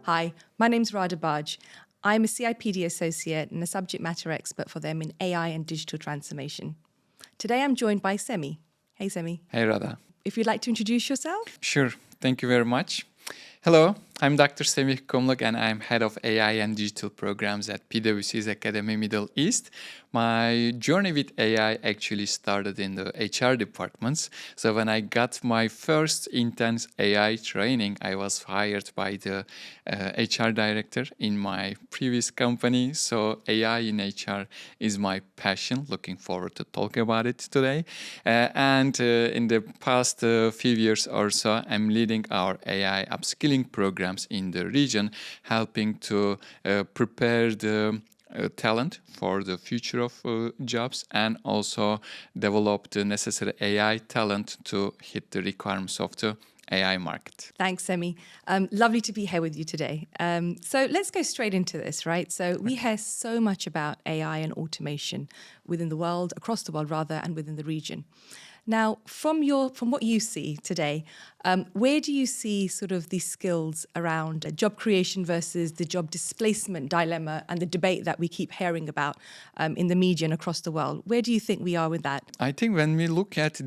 Hi, my name's Radha Baj. I'm a CIPD associate and a subject matter expert for them in AI and digital transformation. Today I'm joined by Semi. Hey, Semi. Hey, Radha. If you'd like to introduce yourself. Sure. Thank you very much. Hello, I'm Dr. Semih Kumluk and I'm head of AI and digital programs at PwC's Academy Middle East. My journey with AI actually started in the HR departments. So when I got my first intense AI training, I was hired by the HR director in my previous company. So AI in HR is my passion. Looking forward to talk about it today. And in the past few years or so, I'm leading our AI upskilling programs in the region, helping to prepare the talent for the future of jobs and also develop the necessary AI talent to hit the requirements of the AI market. Thanks, Semi. Lovely to be here with you today. So let's go straight into this, right? So we hear so much about AI and automation within the world, across the world rather, and within the region. Now, from what you see today, where do you see sort of these skills around job creation versus the job displacement dilemma and the debate that we keep hearing about in the media and across the world? Where do you think we are with that? I think when we look at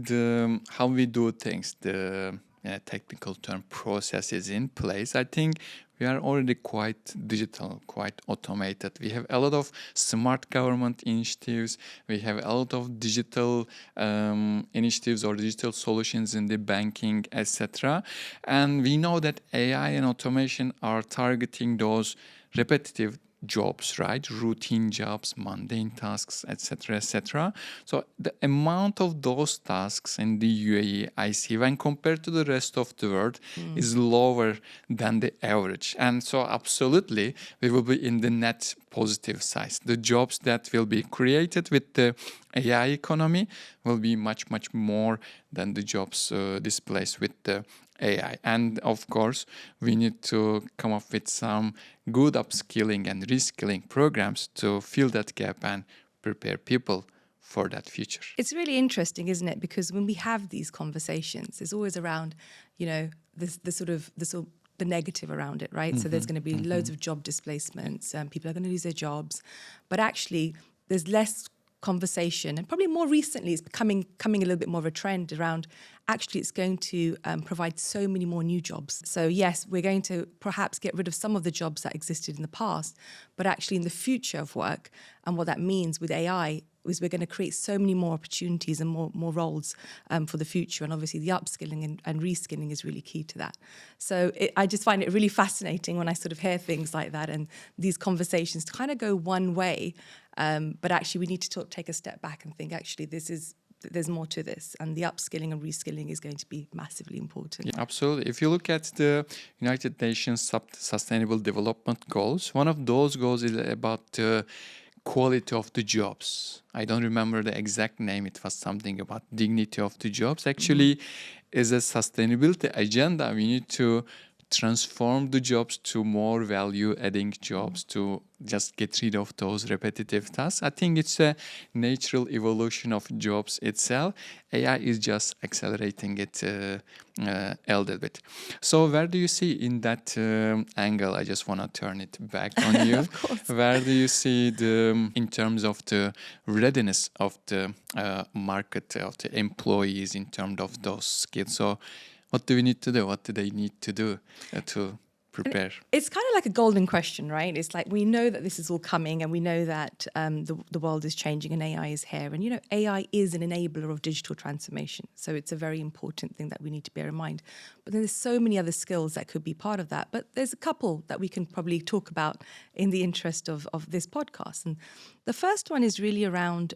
how we do things, the technical term processes in place, I think we are already quite digital, quite automated. We have a lot of smart government initiatives. We have a lot of digital initiatives or digital solutions in the banking, etc. And we know that AI and automation are targeting those repetitive jobs, right? Routine jobs, mundane tasks, etc., etc. So the amount of those tasks in the UAE, I see, when compared to the rest of the world, is lower than the average. And so absolutely, we will be in the net positive side. The jobs that will be created with the AI economy will be much, much more than the jobs displaced with the AI. And of course, we need to come up with some good upskilling and reskilling programs to fill that gap and prepare people for that future. It's really interesting, isn't it? Because when we have these conversations, it's always around, the negative around it, right? So there's going to be loads of job displacements, people are going to lose their jobs, but actually there's less conversation, and probably more recently it's coming a little bit more of a trend around actually it's going to provide so many more new jobs. So yes, we're going to perhaps get rid of some of the jobs that existed in the past, but actually in the future of work, and what that means with AI is we're going to create so many more opportunities and more roles for the future. And obviously the upskilling and reskilling is really key to that. So I just find it really fascinating when I sort of hear things like that and these conversations to kind of go one way. But actually we need to take a step back and think, actually, there's more to this, and the upskilling and reskilling is going to be massively important. Yeah, absolutely. If you look at the United Nations Sustainable Development Goals, one of those goals is about the quality of the jobs. I don't remember the exact name. It was something about dignity of the jobs. Actually, as a sustainability agenda, we need to transform the jobs to more value-adding jobs, to just get rid of those repetitive tasks. I think it's a natural evolution of jobs itself. AI is just accelerating it a little bit. So where do you see in that angle? I just want to turn it back on you. Of course. Where do you see in terms of the readiness of the market, of the employees in terms of those skills? So what do we need to do? What do they need to do to prepare? It's kind of like a golden question, right? It's like we know that this is all coming, and we know that the world is changing and AI is here. And, AI is an enabler of digital transformation. So it's a very important thing that we need to bear in mind. But then there's so many other skills that could be part of that. But there's a couple that we can probably talk about in the interest of this podcast. And the first one is really around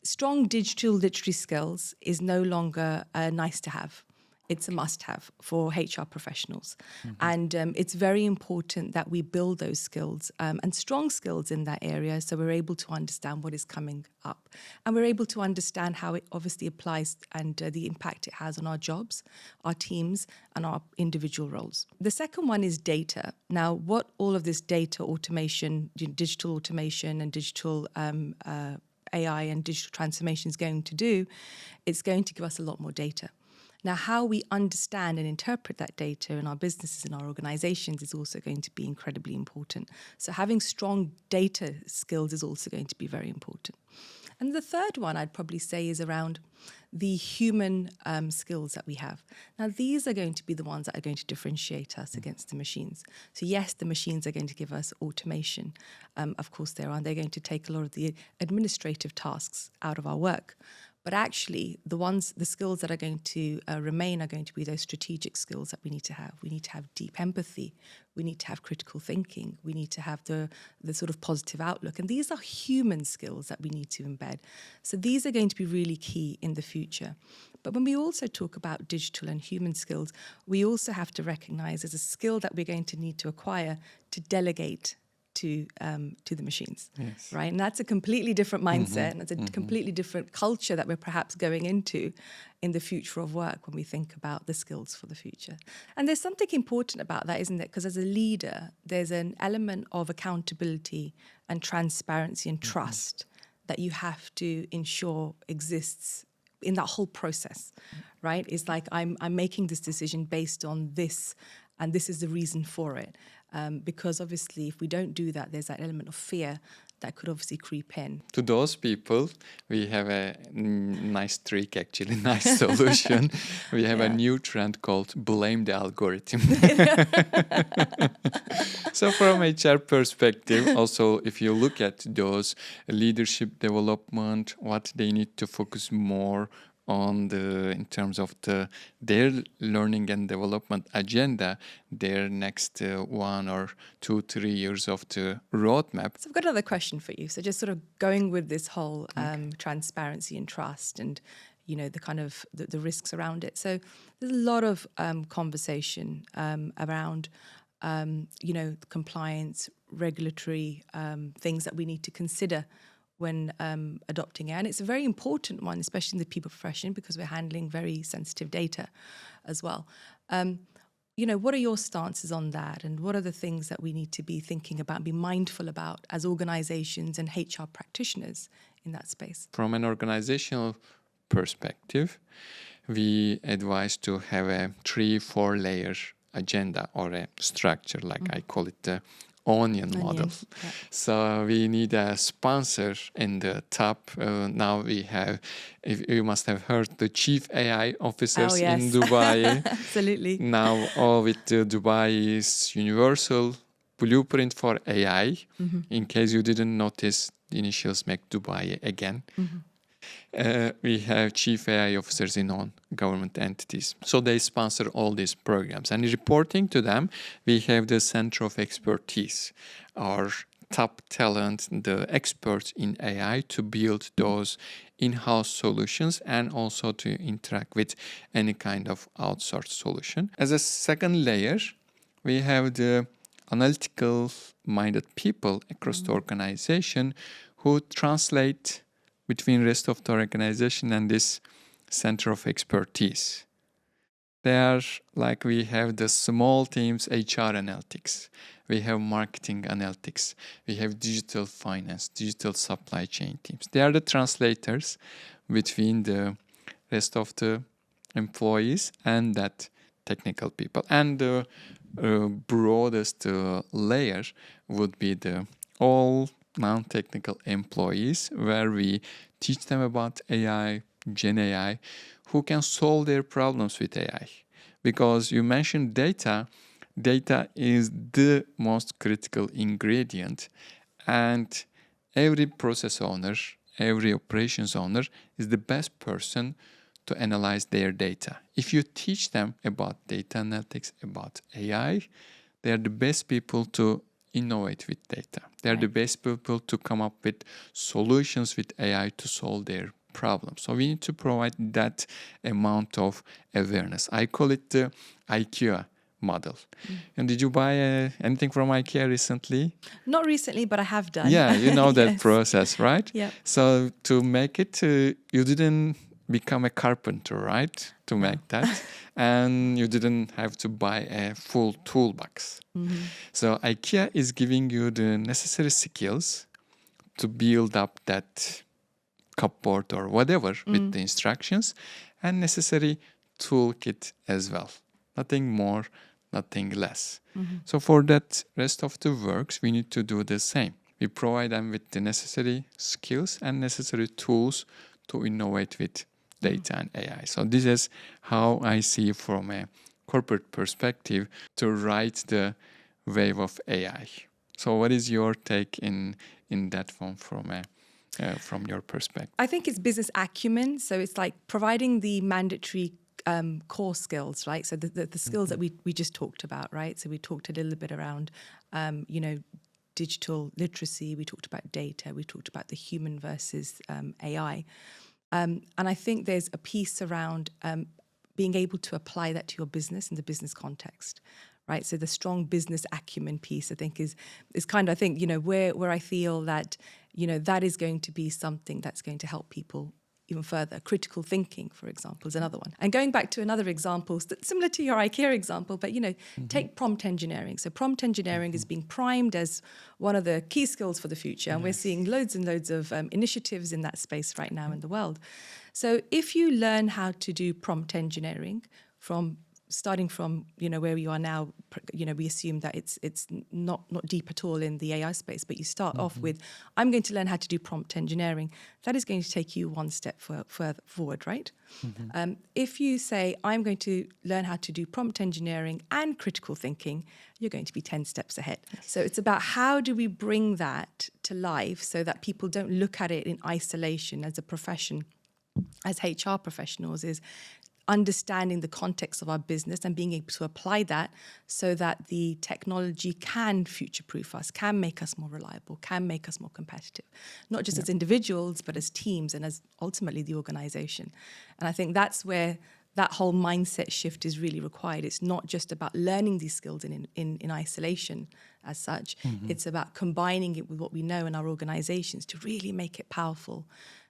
strong digital literacy skills is no longer nice to have. It's a must-have for HR professionals. And it's very important that we build those skills and strong skills in that area, so we're able to understand what is coming up. And we're able to understand how it obviously applies and the impact it has on our jobs, our teams, and our individual roles. The second one is data. Now, what all of this data automation, digital automation and digital AI and digital transformation is going to do, it's going to give us a lot more data. Now, how we understand and interpret that data in our businesses and our organizations is also going to be incredibly important. So having strong data skills is also going to be very important. And the third one I'd probably say is around the human skills that we have. Now, these are going to be the ones that are going to differentiate us against the machines. So yes, the machines are going to give us automation. Of course, they're going to take a lot of the administrative tasks out of our work. But actually, the skills that are going to remain are going to be those strategic skills that we need to have. We need to have deep empathy. We need to have critical thinking. We need to have the sort of positive outlook. And these are human skills that we need to embed. So these are going to be really key in the future. But when we also talk about digital and human skills, we also have to recognize as a skill that we're going to need to acquire to delegate to the machines, yes. right? And that's a completely different mindset, and it's a completely different culture that we're perhaps going into in the future of work when we think about the skills for the future. And there's something important about that, isn't it? Because as a leader, there's an element of accountability and transparency and trust that you have to ensure exists in that whole process, right? It's like I'm making this decision based on this, and this is the reason for it. Because obviously, if we don't do that, there's that element of fear that could obviously creep in. To those people, we have a nice trick, actually, nice solution. We have a new trend called blame the algorithm. So from HR perspective, also, if you look at those leadership development, what they need to focus more on in terms of their learning and development agenda, their next 1 or 2, 3 years of the roadmap. So I've got another question for you. So just sort of going with this whole transparency and trust and, you know, the kind of the risks around it. So there's a lot of conversation around, you know, compliance, regulatory things that we need to consider when adopting it. And it's a very important one, especially in the people profession, because we're handling very sensitive data as well. You know, what are your stances on that? And what are the things that we need to be thinking about, be mindful about as organizations and HR practitioners in that space? From an organizational perspective, we advise to have a 3-4 layer agenda or a structure, like I call it the onion model. Yeah. So we need a sponsor in the top. Now we have, if you must have heard, the chief AI officers in Dubai. Absolutely. Now all with Dubai is universal blueprint for AI. In case you didn't notice, the initials make Dubai again. We have chief AI officers in non-government entities. So they sponsor all these programs. And reporting to them, we have the Center of Expertise, our top talent, the experts in AI to build those in-house solutions and also to interact with any kind of outsourced solution. As a second layer, we have the analytical-minded people across the organization who translate between rest of the organization and this center of expertise. There, like we have the small teams, HR analytics, we have marketing analytics, we have digital finance, digital supply chain teams. They are the translators between the rest of the employees and that technical people. And the broadest layer would be the all non-technical employees, where we teach them about AI, Gen AI, who can solve their problems with AI. Because you mentioned data is the most critical ingredient, and every process owner, every operations owner is the best person to analyze their data. If you teach them about data analytics, about AI, they are the best people to innovate with data. They're the best people to come up with solutions with AI to solve their problems. So we need to provide that amount of awareness. I call it the IKEA model. And did you buy anything from IKEA recently? Not recently, but I have done. Yeah, you know that Yes. process, right? Yeah. So to make it, you didn't become a carpenter, right? To make that. And you didn't have to buy a full toolbox. So IKEA is giving you the necessary skills to build up that cupboard or whatever with the instructions, and necessary toolkit as well. Nothing more, nothing less. So for that rest of the works, we need to do the same. We provide them with the necessary skills and necessary tools to innovate with data and AI. So this is how I see from a corporate perspective to ride the wave of AI. So what is your take in that one from your perspective? I think it's business acumen. So it's like providing the mandatory core skills, right? So the skills that we just talked about, right? So we talked a little bit around, digital literacy. We talked about data. We talked about the human versus AI. And I think there's a piece around being able to apply that to your business in the business context, right? So the strong business acumen piece, I think, is kind of, I think, where I feel that, that is going to be something that's going to help people even further. Critical thinking, for example, is another one. And going back to another example, similar to your IKEA example, but, take prompt engineering. So prompt engineering is being primed as one of the key skills for the future. And we're seeing loads and loads of initiatives in that space right now in the world. So if you learn how to do prompt engineering starting from, where you are now, we assume that it's not deep at all in the AI space, but you start off with, I'm going to learn how to do prompt engineering. That is going to take you one step further forward, right? If you say, I'm going to learn how to do prompt engineering and critical thinking, you're going to be 10 steps ahead. Yes. So it's about how do we bring that to life so that people don't look at it in isolation as a profession, as HR professionals, is understanding the context of our business and being able to apply that so that the technology can future-proof us, can make us more reliable, can make us more competitive, not just as individuals, but as teams and as ultimately the organization. And I think that's where that whole mindset shift is really required. It's not just about learning these skills in isolation as such. It's about combining it with what we know in our organizations to really make it powerful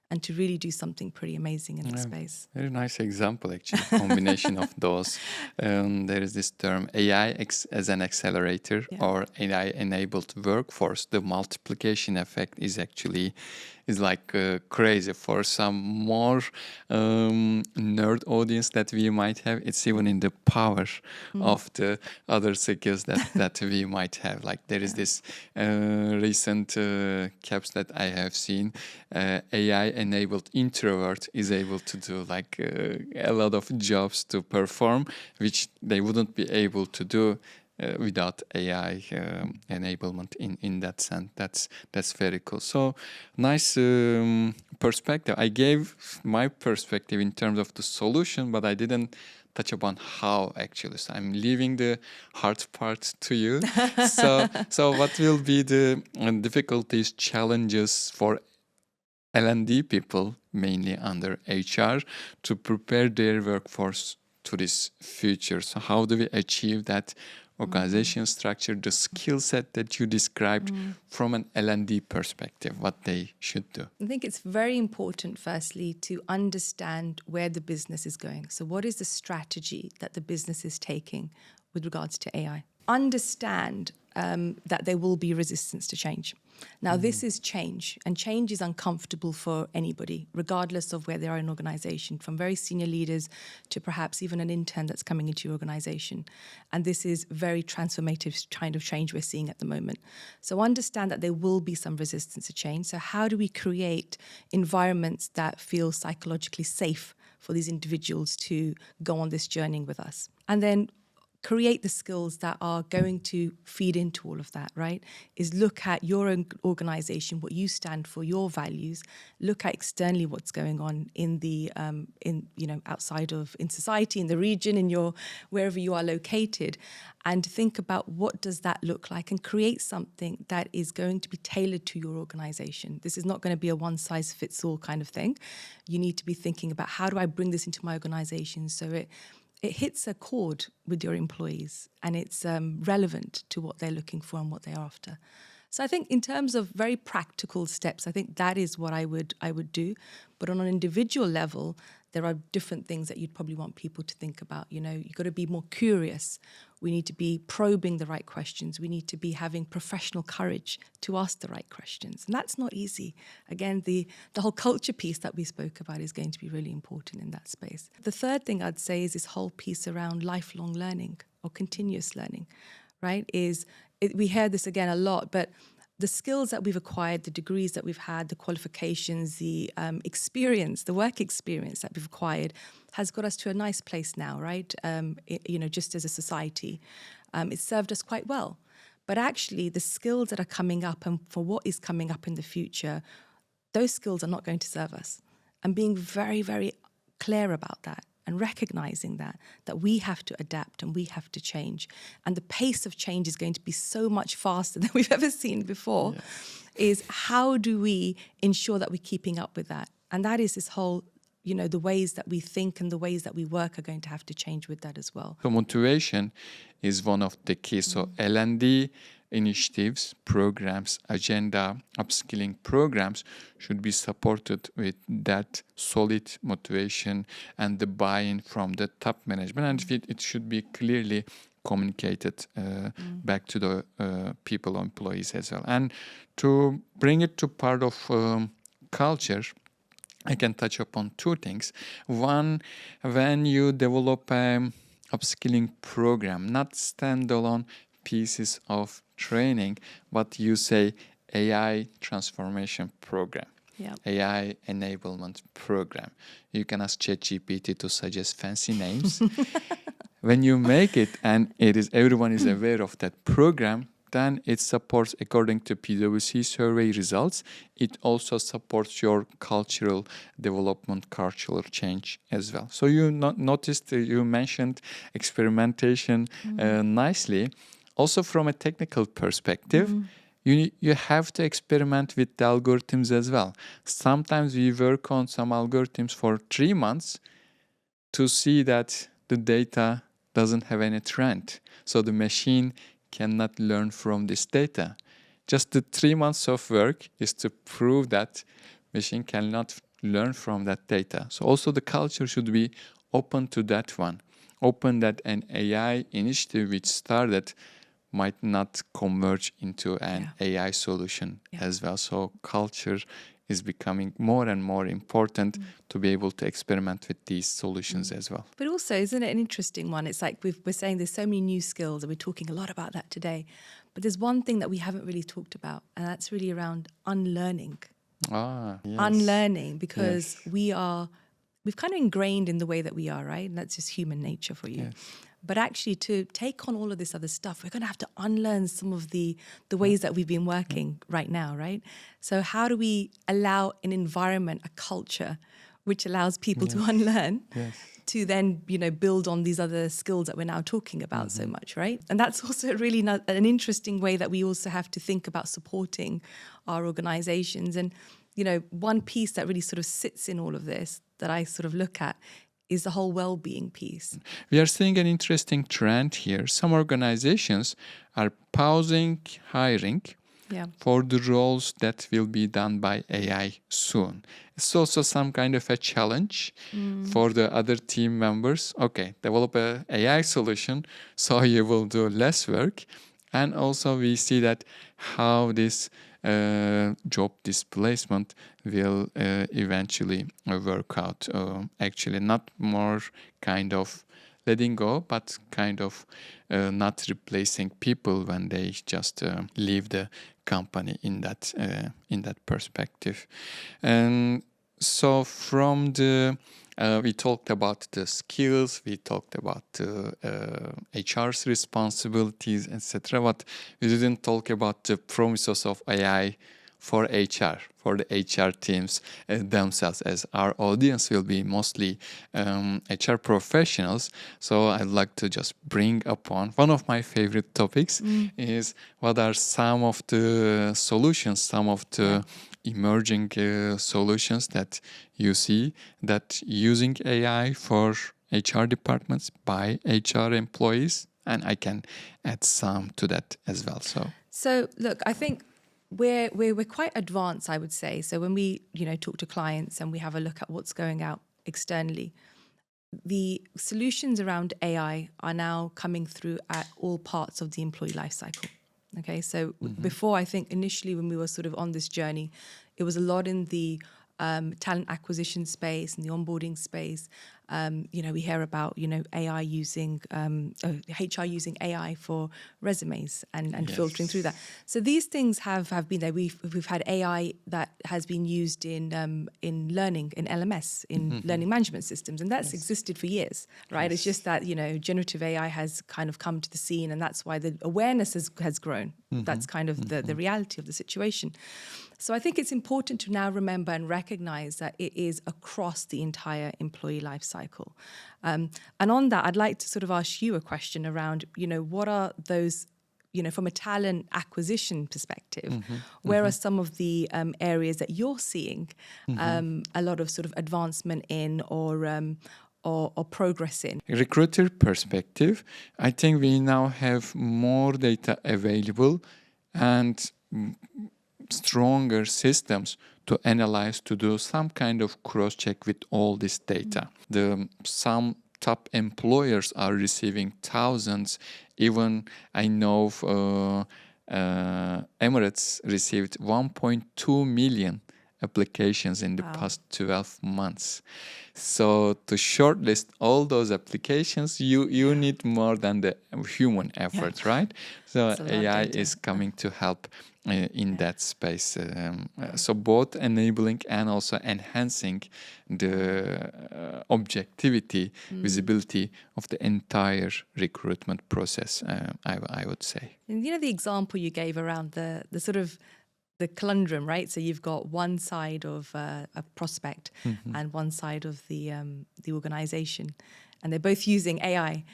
and to really do something pretty amazing in that space. Very nice example, actually, combination of those. There is this term AI as an accelerator or AI-enabled workforce. The multiplication effect is like crazy. For some more nerd audience that we might have, it's even in the power of the other skills that we might have. Like there is this recent caps that I have seen. AI-enabled introvert is able to do like a lot of jobs to perform, which they wouldn't be able to do without AI enablement in that sense. That's very cool. So nice perspective. I gave my perspective in terms of the solution, but I didn't touch upon how actually. So I'm leaving the hard part to you. So what will be the difficulties, challenges for L&D people, mainly under HR, to prepare their workforce to this future? So how do we achieve that organization structure, the skill set that you described from an L&D perspective, what they should do? I think it's very important, firstly, to understand where the business is going. So what is the strategy that the business is taking with regards to AI? Understand that there will be resistance to change. Now, this is change, and change is uncomfortable for anybody, regardless of where they are in an organization, from very senior leaders to perhaps even an intern that's coming into your organization. And this is very transformative kind of change we're seeing at the moment. So understand that there will be some resistance to change. So how do we create environments that feel psychologically safe for these individuals to go on this journey with us? And then create the skills that are going to feed into all of that, right? Is look at your own organization, what you stand for, your values. Look at externally what's going on in the outside of, in society, in the region, in your wherever you are located, and think about what does that look like, and create something that is going to be tailored to your organization. This is not going to be a one-size-fits-all kind of thing. You need to be thinking about, how do I bring this into my organization so it hits a chord with your employees and it's relevant to what they're looking for and what they're after. So I think in terms of very practical steps, I think that is what I would do. But on an individual level, there are different things that you'd probably want people to think about. You know, you've got to be more curious. We need to be probing the right questions. We need to be having professional courage to ask the right questions. And that's not easy. Again, the whole culture piece that we spoke about is going to be really important in that space. The third thing I'd say is this whole piece around lifelong learning or continuous learning, right? We hear this again a lot, but the skills that we've acquired, the degrees that we've had, the qualifications, the experience, the work experience that we've acquired has got us to a nice place now, right? Just as a society, it's served us quite well. But actually, the skills that are coming up and for what is coming up in the future, those skills are not going to serve us. And being very, very clear about that and recognizing that we have to adapt and we have to change. And the pace of change is going to be so much faster than we've ever seen before, is how do we ensure that we're keeping up with that? And that is this whole, the ways that we think and the ways that we work are going to have to change with that as well. So motivation is one of the keys. So L&D initiatives, programs, agenda, upskilling programs should be supported with that solid motivation and the buy-in from the top management. And it should be clearly communicated back to the people, employees as well. And to bring it to part of culture, I can touch upon two things. One, when you develop an upskilling program, not standalone pieces of training, but you say AI transformation program, AI enablement program. You can ask ChatGPT to suggest fancy names. When you make it and everyone is aware of that program, then it supports, according to PwC survey results, it also supports your cultural development, cultural change as well. So you noticed, you mentioned experimentation nicely. Also from a technical perspective, you have to experiment with the algorithms as well. Sometimes we work on some algorithms for 3 months to see that the data doesn't have any trend. So the machine cannot learn from this data. Just the 3 months of work is to prove that machine cannot learn from that data. So also the culture should be open to that one. Open that an AI initiative which started might not converge into an AI solution as well. So culture is becoming more and more important to be able to experiment with these solutions as well. But also, isn't it an interesting one? It's like we're saying there's so many new skills and we're talking a lot about that today. But there's one thing that we haven't really talked about, and that's really around unlearning. Unlearning, because we've kind of ingrained in the way that we are, right? And that's just human nature for you. But actually, to take on all of this other stuff, we're going to have to unlearn some of the ways that we've been working right now, right? So how do we allow an environment, a culture, which allows people to unlearn, to then, build on these other skills that we're now talking about so much, right? And that's also really an interesting way that we also have to think about supporting our organizations. And, one piece that really sort of sits in all of this that I sort of look at is the whole well-being piece. We are seeing an interesting trend here. Some organizations are pausing hiring for the roles that will be done by AI soon. It's also some kind of a challenge for the other team members. Okay, develop an AI solution so you will do less work. And also we see that how this job displacement will eventually work out. Actually, not more kind of letting go, but kind of not replacing people when they just leave the company in that perspective. And so from the we talked about the skills, we talked about HR's responsibilities, etc. But we didn't talk about the promises of AI for HR, for the HR teams themselves, as our audience will be mostly HR professionals. So I'd like to just bring upon one of my favorite topics is what are some of the solutions, some of the emerging solutions that you see that using AI for HR departments by HR employees, and I can add some to that as well. So look, I think we're quite advanced, I would say. So when we talk to clients and we have a look at what's going out externally. The solutions around AI are now coming through at all parts of the employee life cycle. Okay, so before, I think initially when we were sort of on this journey, it was a lot in the talent acquisition space and the onboarding space. We hear about, AI using, HR using AI for resumes and filtering through that. So these things have been there. We've had AI that has been used in learning, in LMS, in learning management systems, and that's existed for years, right? It's just that, generative AI has kind of come to the scene, and that's why the awareness has grown. That's kind of the reality of the situation. So I think it's important to now remember and recognize that it is across the entire employee life cycle. And on that, I'd like to sort of ask you a question around, what are those, from a talent acquisition perspective, where are some of the areas that you're seeing a lot of sort of advancement in or progress in? Recruiter perspective, I think we now have more data available and stronger systems to analyze, to do some kind of cross-check with all this data. Some top employers are receiving thousands. Even I know Emirates received 1.2 million applications in the past 12 months. So to shortlist all those applications, you need more than the human effort, right? So AI is coming to help in that space. So both enabling and also enhancing the objectivity, visibility of the entire recruitment process, I would say. And the example you gave around the sort of the conundrum, right? So you've got one side of a prospect and one side of the organization, and they're both using AI.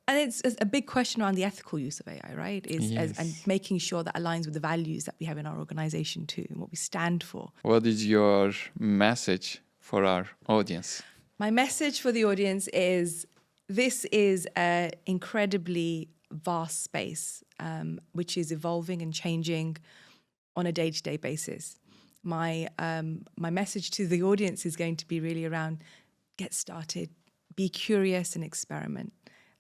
And it's a big question around the ethical use of AI, right? And making sure that aligns with the values that we have in our organization too, and what we stand for. What is your message for our audience? My message for the audience is this is an incredibly vast space, which is evolving and changing on a day-to-day basis. My message to the audience is going to be really around get started, be curious and experiment.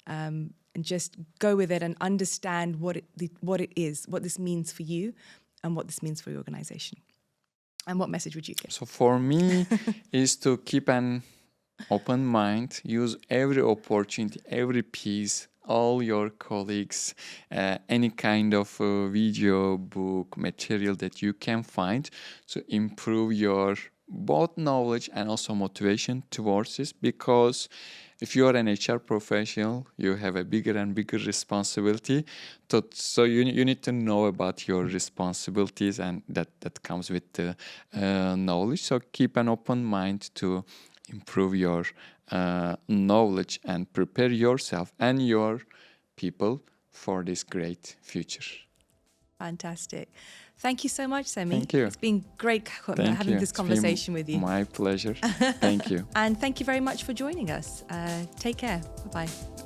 And just go with it and understand what it is, what this means for you and what this means for your organization. And what message would you give? So for me is to keep an open mind, use every opportunity, every piece, all your colleagues, any kind of video, book, material that you can find to improve your both knowledge and also motivation towards this, because if you are an HR professional, you have a bigger and bigger responsibility. So you need to know about your responsibilities, and that comes with the knowledge. So keep an open mind to improve your knowledge and prepare yourself and your people for this great future. Fantastic. Thank you so much, Semi. Thank you. It's been great having this conversation with you. My pleasure. Thank you. And thank you very much for joining us. Take care. Bye-bye.